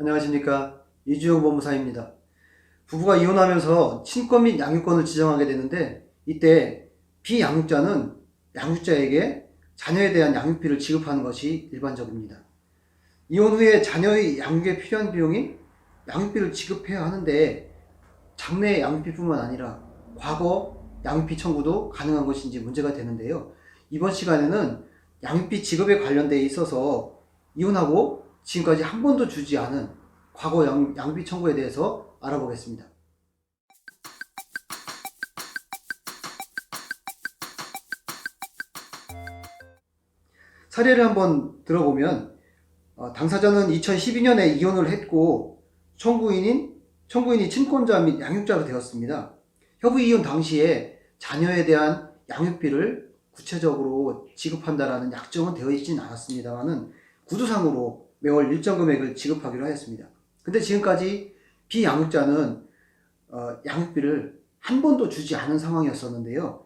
안녕하십니까. 이주영 법무사입니다. 부부가 이혼하면서 친권 및 양육권을 지정하게 되는데, 이때 비양육자는 양육자에게 자녀에 대한 양육비를 지급하는 것이 일반적입니다. 이혼 후에 자녀의 양육에 필요한 비용이 양육비를 지급해야 하는데, 장래 양육비뿐만 아니라 과거 양육비 청구도 가능한 것인지 문제가 되는데요. 이번 시간에는 양육비 지급에 관련되어 있어서 이혼하고 지금까지 한 번도 주지 않은 과거 양육비 청구에 대해서 알아보겠습니다. 사례를 한번 들어보면, 당사자는 2012년에 이혼을 했고 청구인이 친권자 및 양육자로 되었습니다. 협의 이혼 당시에 자녀에 대한 양육비를 구체적으로 지급한다라는 약정은 되어 있지는 않았습니다만은 구두상으로 매월 일정 금액을 지급하기로 하였습니다. 근데 지금까지 비양육자는 양육비를 한 번도 주지 않은 상황이었었는데요.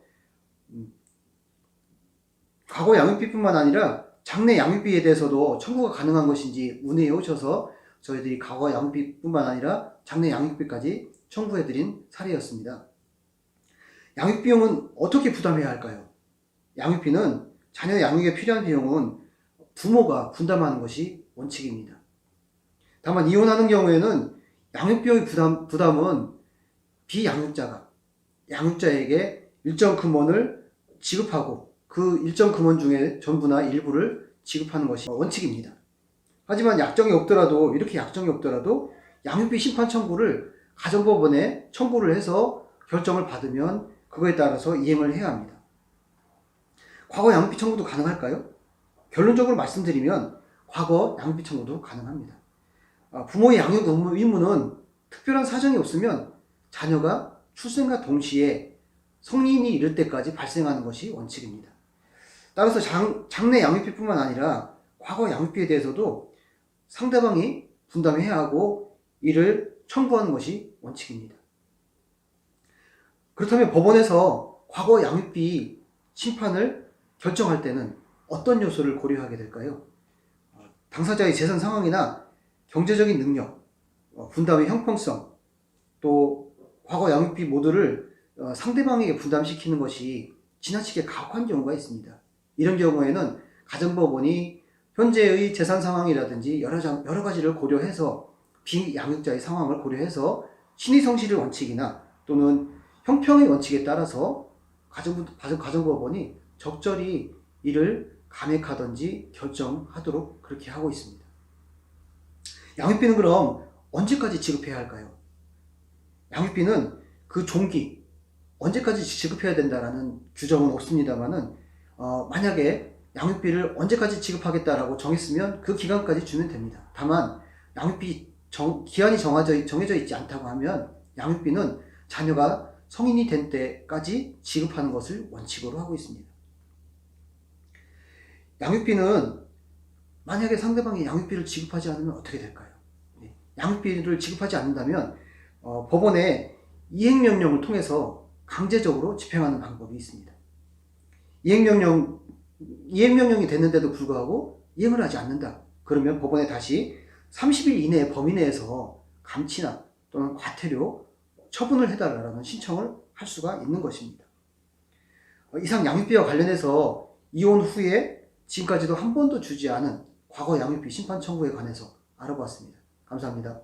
과거 양육비뿐만 아니라 장래 양육비에 대해서도 청구가 가능한 것인지 문의해 오셔서 저희들이 과거 양육비뿐만 아니라 장래 양육비까지 청구해드린 사례였습니다. 양육비용은 어떻게 부담해야 할까요? 양육비는 자녀 양육에 필요한 비용은 부모가 분담하는 것이 원칙입니다. 다만 이혼하는 경우에는 양육비용의 부담은 비양육자가 양육자에게 일정 금원을 지급하고 그 일정 금원 중에 전부나 일부를 지급하는 것이 원칙입니다. 하지만 이렇게 약정이 없더라도 양육비 심판 청구를 가정법원에 청구를 해서 결정을 받으면 그거에 따라서 이행을 해야 합니다. 과거 양육비 청구도 가능할까요? 결론적으로 말씀드리면 과거 양육비 청구도 가능합니다. 부모의 양육 의무는 특별한 사정이 없으면 자녀가 출생과 동시에 성인이 이를 때까지 발생하는 것이 원칙입니다. 따라서 장래 양육비뿐만 아니라 과거 양육비에 대해서도 상대방이 분담해야 하고 이를 청구하는 것이 원칙입니다. 그렇다면 법원에서 과거 양육비 심판을 결정할 때는 어떤 요소를 고려하게 될까요? 당사자의 재산 상황이나 경제적인 능력, 분담의 형평성, 또 과거 양육비 모두를 상대방에게 분담시키는 것이 지나치게 가혹한 경우가 있습니다. 이런 경우에는 가정법원이 현재의 재산 상황이라든지 여러 가지를 고려해서 비양육자의 상황을 고려해서 신의성실의 원칙이나 또는 형평의 원칙에 따라서 가정법원이 적절히 이를 감액하든지 결정하도록 그렇게 하고 있습니다. 양육비는 그럼 언제까지 지급해야 할까요? 양육비는 그 종기, 언제까지 지급해야 된다라는 규정은 없습니다만은 만약에 양육비를 언제까지 지급하겠다라고 정했으면 그 기간까지 주면 됩니다. 다만 양육비 기한이 정해져 있지 않다고 하면 양육비는 자녀가 성인이 된 때까지 지급하는 것을 원칙으로 하고 있습니다. 양육비는 만약에 상대방이 양육비를 지급하지 않으면 어떻게 될까요? 양육비를 지급하지 않는다면 법원에 이행명령을 통해서 강제적으로 집행하는 방법이 있습니다. 이행명령이 됐는데도 불구하고 이행을 하지 않는다. 그러면 법원에 다시 30일 이내의 범위 내에서 감치나 또는 과태료 처분을 해달라는 신청을 할 수가 있는 것입니다. 이상 양육비와 관련해서 이혼 후에 지금까지도 한 번도 주지 않은 과거 양육비 심판 청구에 관해서 알아보았습니다. 감사합니다.